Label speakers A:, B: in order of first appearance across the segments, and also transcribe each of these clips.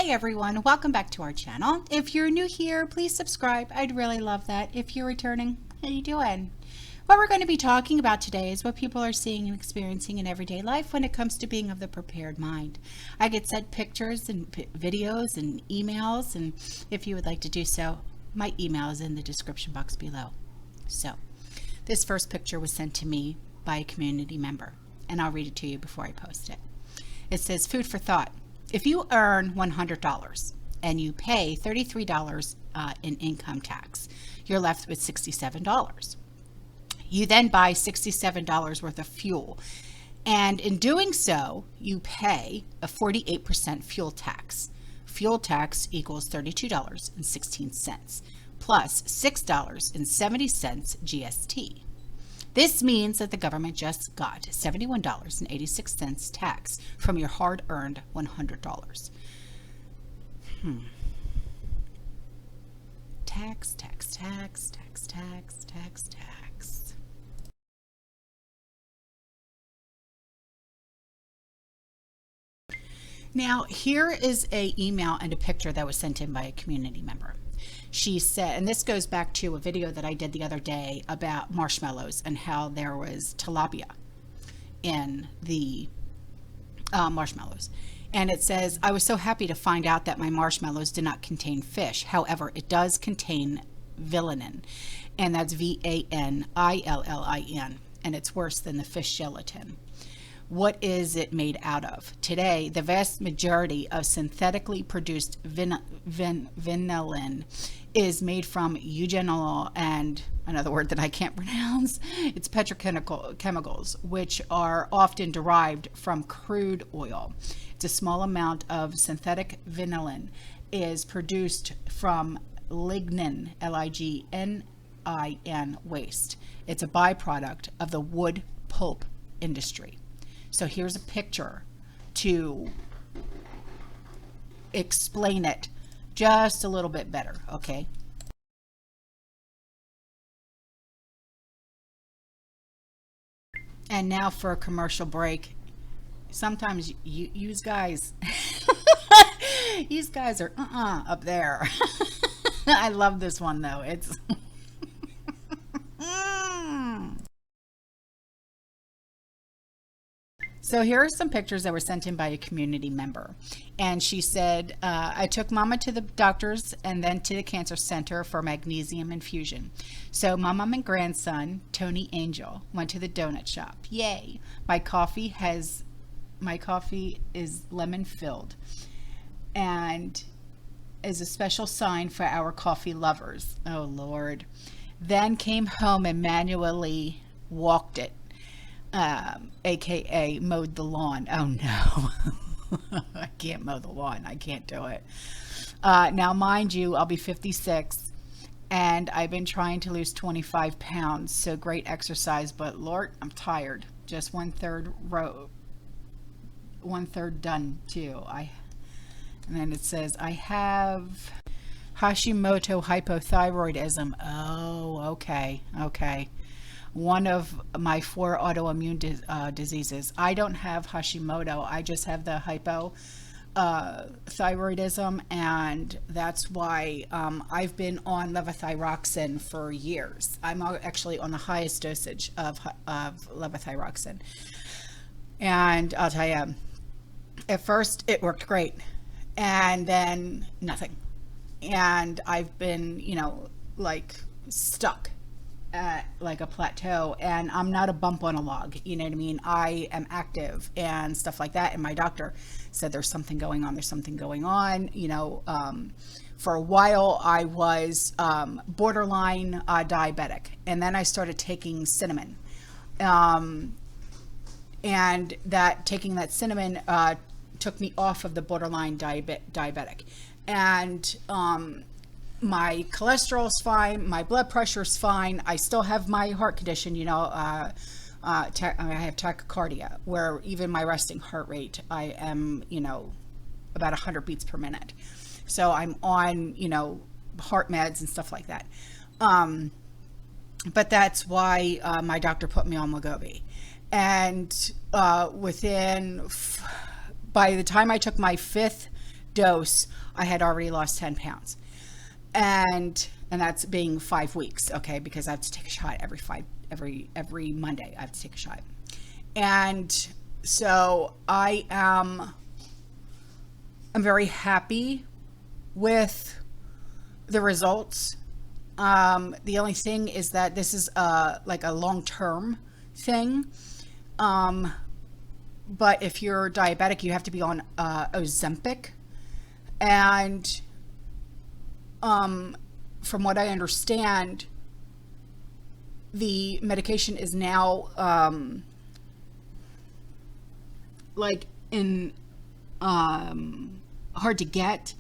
A: Hey everyone, welcome back to our channel. If you're new here, please subscribe. I'd really love that. If you're returning, how you doing? What we're going to be talking about today is what people are seeing and experiencing in everyday life when it comes to being of the prepared mind. I get sent pictures and videos and emails, and if you would like to do so, my email is in the description box below. So, this first picture was sent to me by a community member, and I'll read it to you before I post it. It says, food for thought. If you earn $100 and you pay $33 in income tax, you're left with $67. You then buy $67 worth of fuel, and in doing so, you pay a 48% fuel tax. Fuel tax equals $32.16 plus $6.70 GST. This means that the government just got $71.86 tax from your hard-earned $100. Tax, tax, tax, tax, tax, tax, tax. Now, here is an email and a picture that was sent in by a community member. She said, and this goes back to a video that I did the other day about marshmallows and how there was tilapia in the marshmallows. And it says, I was so happy to find out that my marshmallows did not contain fish. However, it does contain villanine, and that's VANILLIN, and it's worse than the fish gelatin. What is it made out of? Today, the vast majority of synthetically produced vanillin is made from eugenol and another word that I can't pronounce. It's petrochemicals, which are often derived from crude oil. It's a small amount of synthetic vanillin is produced from lignin, LIGNIN waste. It's a byproduct of the wood pulp industry. So here's a picture to explain it just a little bit better, okay? And now for a commercial break. Sometimes you guys, these guys are up there. I love this one though. It's So here are some pictures that were sent in by a community member. And she said, I took Mama to the doctors and then to the cancer center for magnesium infusion. So my mom and grandson, Tony Angel, went to the donut shop. Yay. My coffee is lemon filled and is a special sign for our coffee lovers. Oh Lord. Then came home and manually walked it. AKA mowed the lawn. Oh no. I can't mow the lawn. I can't do it. Now mind you, I'll be 56 and I've been trying to lose 25 pounds. So great exercise, but Lord, I'm tired. Just one third done too. And then it says, I have Hashimoto hypothyroidism. Oh, okay. One of my 4 autoimmune diseases. I don't have Hashimoto. I just have the hypothyroidism, and that's why I've been on levothyroxine for years. I'm actually on the highest dosage of levothyroxine. And I'll tell you, at first it worked great, and then nothing. And I've been, like stuck at like a plateau, and I'm not a bump on a log, you know what I mean? I am active and stuff like that, and my doctor said there's something going on. For a while I was borderline diabetic, and then I started taking cinnamon, and taking that cinnamon took me off of the borderline diabetic, and my cholesterol's fine, my blood pressure's fine. I still have my heart condition, I have tachycardia, where even my resting heart rate, I am, about 100 beats per minute. So I'm on, heart meds and stuff like that. But that's why my doctor put me on Wegovy. And by the time I took my 5th dose, I had already lost 10 pounds. And that's being 5 weeks, okay, because I have to take a shot every Monday. I have to take a shot. And so I'm very happy with the results. The only thing is that this is like a long-term thing. But if you're diabetic, you have to be on Ozempic. And from what I understand, the medication is now like in hard to get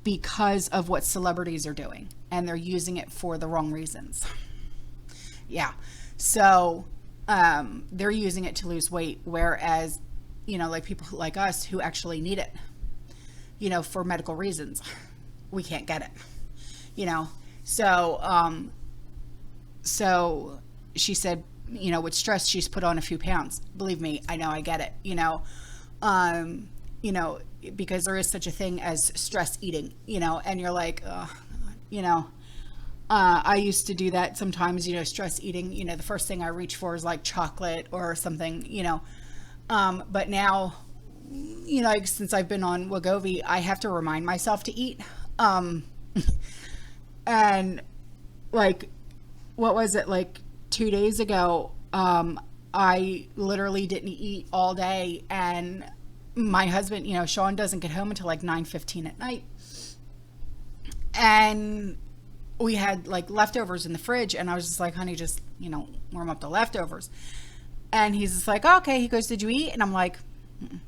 A: because of what celebrities are doing, and they're using it for the wrong reasons. Yeah. So they're using it to lose weight, whereas, like people like us who actually need it, for medical reasons, we can't get it, so she said, with stress, she's put on a few pounds. Believe me, I know, I get it, because there is such a thing as stress eating, and you're like, I used to do that sometimes, stress eating, the first thing I reach for is like chocolate or something, but now, since I've been on Wegovy, I have to remind myself to eat. And like, what was it, like 2 days ago, I literally didn't eat all day, and my husband, Sean, doesn't get home until like 9:15 at night, and we had like leftovers in the fridge, and I was just like, honey, just warm up the leftovers. And he's just like, oh, okay. He goes, did you eat? And I'm like, mm-mm.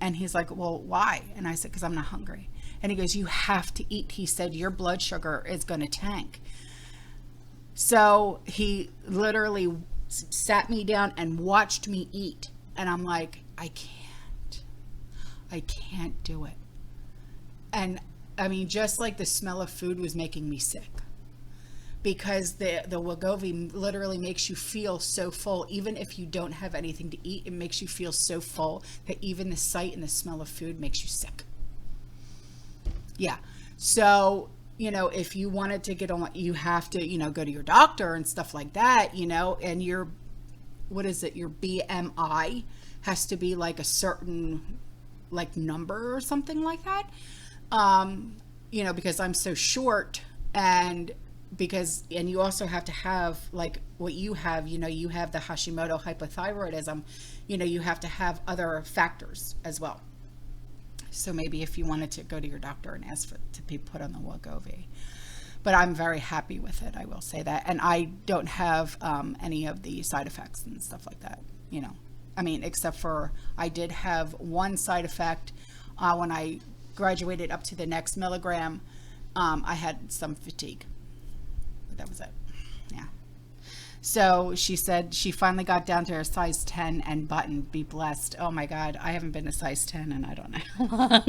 A: And he's like, well, why? And I said, because I'm not hungry. And he goes, you have to eat. He said, your blood sugar is going to tank. So he literally sat me down and watched me eat. And I'm like, I can't do it. And I mean, just like the smell of food was making me sick, because the Wegovy literally makes you feel so full. Even if you don't have anything to eat, it makes you feel so full that even the sight and the smell of food makes you sick. Yeah. So, if you wanted to get on, you have to, go to your doctor and stuff like that, and your BMI has to be like a certain like number or something like that. Because I'm so short, and you also have to have like what you have, you have the Hashimoto hypothyroidism, you have to have other factors as well. So maybe if you wanted to go to your doctor and ask to be put on the Wegovy. But I'm very happy with it, I will say that. And I don't have any of the side effects and stuff like that, except for I did have one side effect when I graduated up to the next milligram. I had some fatigue. But that was it. Yeah. So she said she finally got down to her size 10 and button. Be blessed. Oh my God. I haven't been a size 10 and I don't know how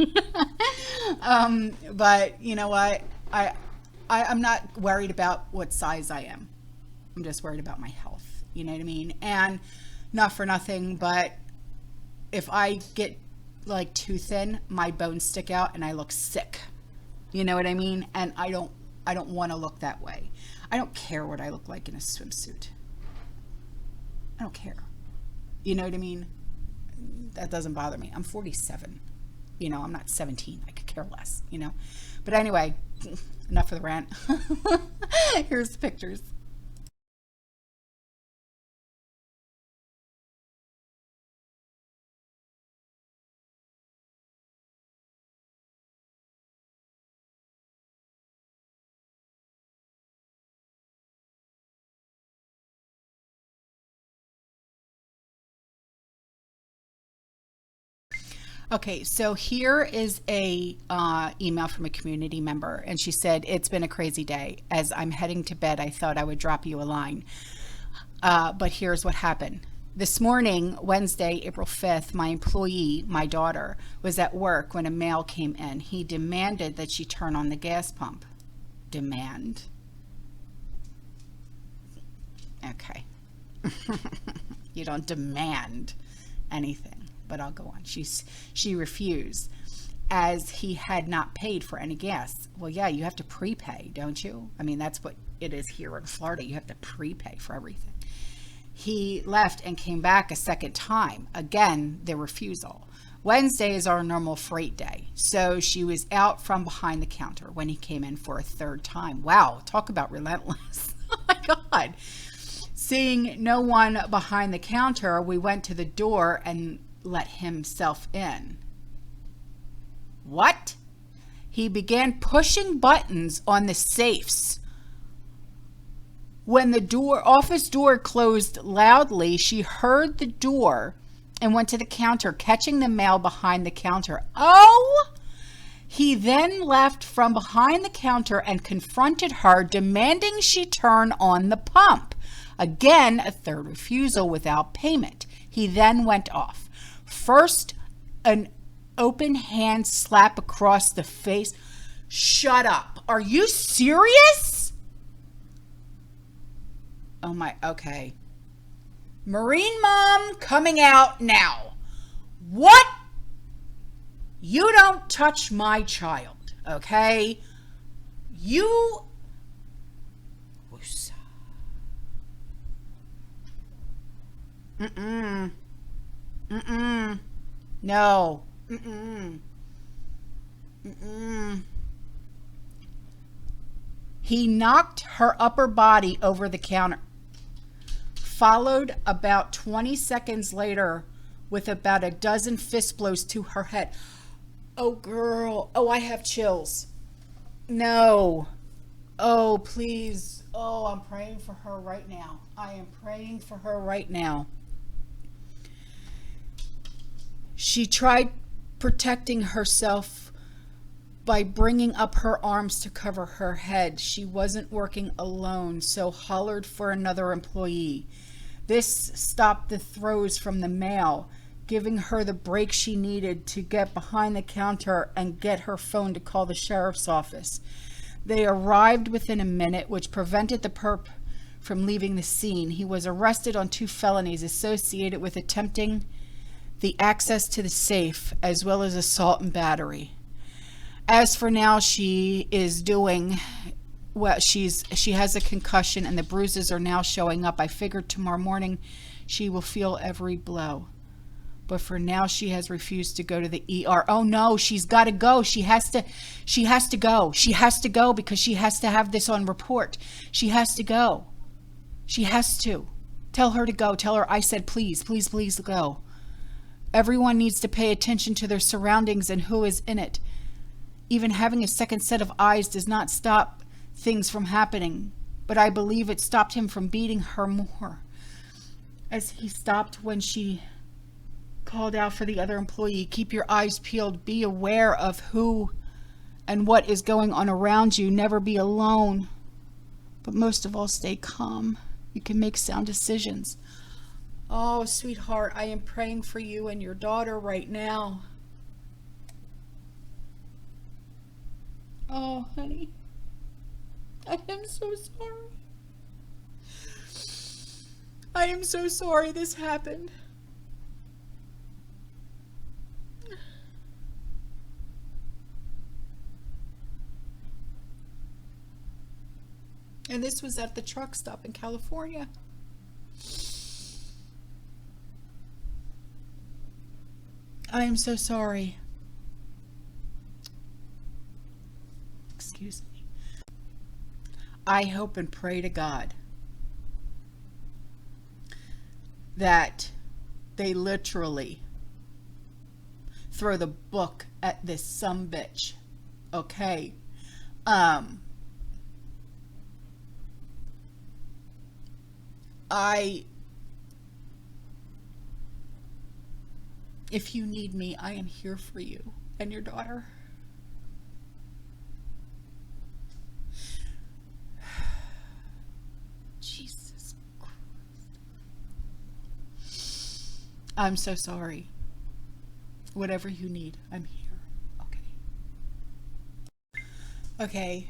A: long. But you know what? I'm not worried about what size I am. I'm just worried about my health. You know what I mean? And not for nothing, but if I get like too thin, my bones stick out and I look sick. You know what I mean? And I don't want to look that way. I don't care what I look like in a swimsuit. I don't care. You know what I mean? That doesn't bother me. I'm 47. I'm not 17. I could care less, But anyway, enough of the rant. Here's the pictures. Okay, so here is a email from a community member, and she said, it's been a crazy day. As I'm heading to bed, I thought I would drop you a line. But here's what happened. This morning, Wednesday, April 5th, my employee, my daughter, was at work when a male came in. He demanded that she turn on the gas pump. Demand. Okay. You don't demand anything. But I'll go on. She refused. as he had not paid for any gas. Well, yeah, you have to prepay, don't you? I mean, that's what it is here in Florida. You have to prepay for everything. He left and came back a second time. Again, the refusal. Wednesday is our normal freight day. So she was out from behind the counter when he came in for a third time. Wow, talk about relentless. Oh my God. Seeing no one behind the counter, we went to the door and let himself in. What? He began pushing buttons on the safes. When the office door closed loudly, she heard the door and went to the counter, catching the mail behind the counter. Oh! He then left from behind the counter and confronted her, demanding she turn on the pump. Again, a third refusal without payment. He then went off. First, an open hand slap across the face. Shut up. Are you serious? Oh my, okay. Marine Mom coming out now. What? You don't touch my child, okay? You... Mm-mm. Mm-mm. No. Mm-mm. Mm-mm. He knocked her upper body over the counter, followed about 20 seconds later with about a dozen fist blows to her head. Oh, girl. Oh, I have chills. No. Oh, please. Oh, I'm praying for her right now. I am praying for her right now. She tried protecting herself by bringing up her arms to cover her head. She wasn't working alone, so hollered for another employee. This stopped the throws from the mail, giving her the break she needed to get behind the counter and get her phone to call the sheriff's office. They arrived within a minute, which prevented the perp from leaving the scene. He was arrested on 2 felonies associated with attempting the access to the safe, as well as assault and battery. As for now, she is doing well. She has a concussion and the bruises are now showing up. I figured tomorrow morning she will feel every blow. But for now, she has refused to go to the ER. Oh no, she's got to go. She has to go. She has to go because she has to have this on report. She has to go. She has to. Tell her to go. Tell her I said please, please, please go. Everyone needs to pay attention to their surroundings and who is in it. Even having a second set of eyes does not stop things from happening, but I believe it stopped him from beating her more. As he stopped when she called out for the other employee, keep your eyes peeled, be aware of who and what is going on around you, never be alone, but most of all, stay calm. You can make sound decisions. Oh, sweetheart, I am praying for you and your daughter right now. Oh, honey, I am so sorry. I am so sorry this happened. And this was at the truck stop in California. I am so sorry. Excuse me. I hope and pray to God that they literally throw the book at this sumbitch. Okay. If you need me, I am here for you and your daughter. Jesus Christ. I'm so sorry. Whatever you need, I'm here. Okay. Okay.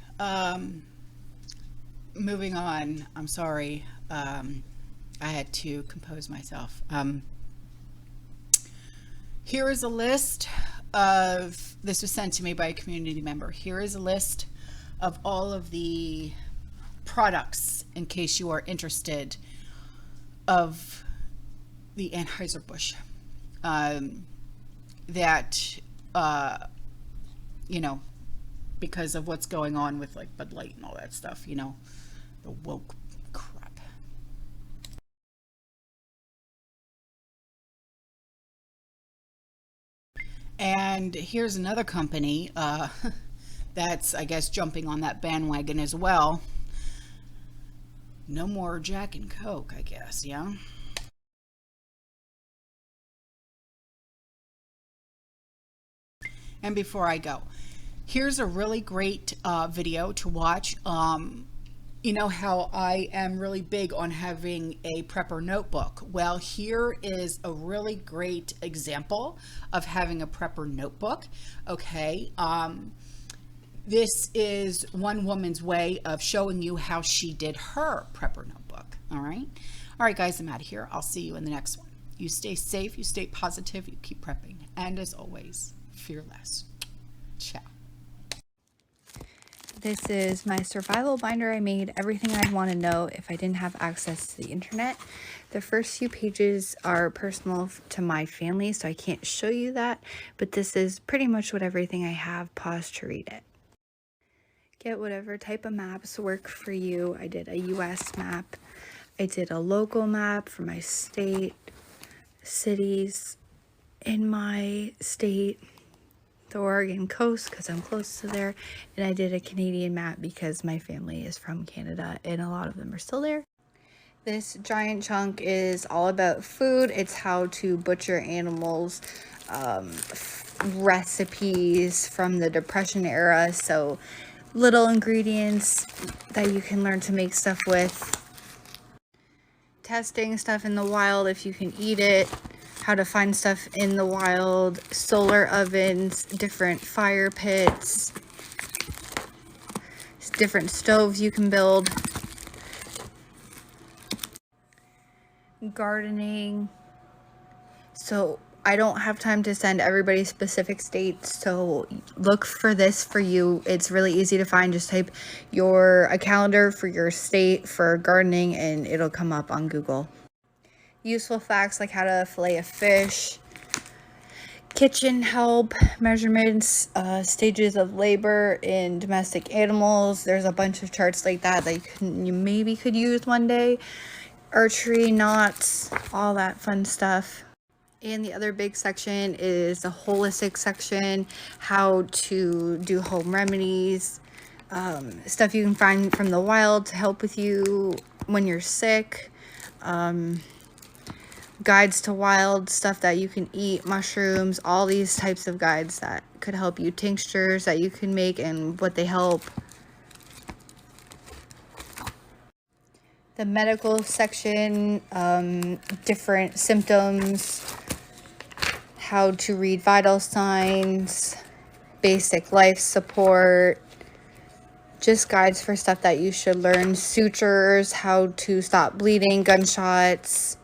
A: Moving on. I'm sorry. I had to compose myself. Here is a list this was sent to me by a community member. Here is a list of all of the products, in case you are interested, of the Anheuser-Busch that you know, because of what's going on with like Bud Light and all that stuff, you know, the woke crap. And here's another company that's, I guess, jumping on that bandwagon as well. No more Jack and Coke, I guess, yeah. And before I go, here's a really great video to watch. You know how I am really big on having a prepper notebook. Well, here is a really great example of having a prepper notebook. Okay. This is one woman's way of showing you how she did her prepper notebook. All right. All right, guys, I'm out of here. I'll see you in the next one. You stay safe, you stay positive, you keep prepping. And as always, fear less. Ciao.
B: This is my survival binder. I made everything I'd want to know if I didn't have access to the internet. The first few pages are personal to my family, so I can't show you that, but this is pretty much what everything I have. Pause to read it. Get whatever type of maps work for you. I did a US map. I did a local map for my state, cities in my state, the Oregon coast because I'm close to there, and I did a Canadian map because my family is from Canada and a lot of them are still there. This giant chunk is all about food. It's how to butcher animals, recipes from the Depression era, so little ingredients that you can learn to make stuff with, testing stuff in the wild if you can eat it, how to find stuff in the wild, solar ovens, different fire pits, different stoves you can build, gardening. So I don't have time to send everybody specific states, so look for this for you. It's really easy to find. Just type a calendar for your state for gardening and it'll come up on Google. Useful facts like how to fillet a fish, kitchen help, measurements, stages of labor in domestic animals. There's a bunch of charts like that you maybe could use one day. Archery, knots, all that fun stuff. And the other big section is the holistic section, how to do home remedies, stuff you can find from the wild to help with you when you're sick, guides to wild stuff that you can eat, mushrooms, all these types of guides that could help you, tinctures that you can make and what they help. The medical section, different symptoms, how to read vital signs, basic life support, just guides for stuff that you should learn, sutures, how to stop bleeding, gunshots,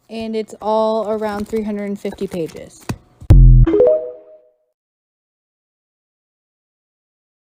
B: and it's all around 350 pages.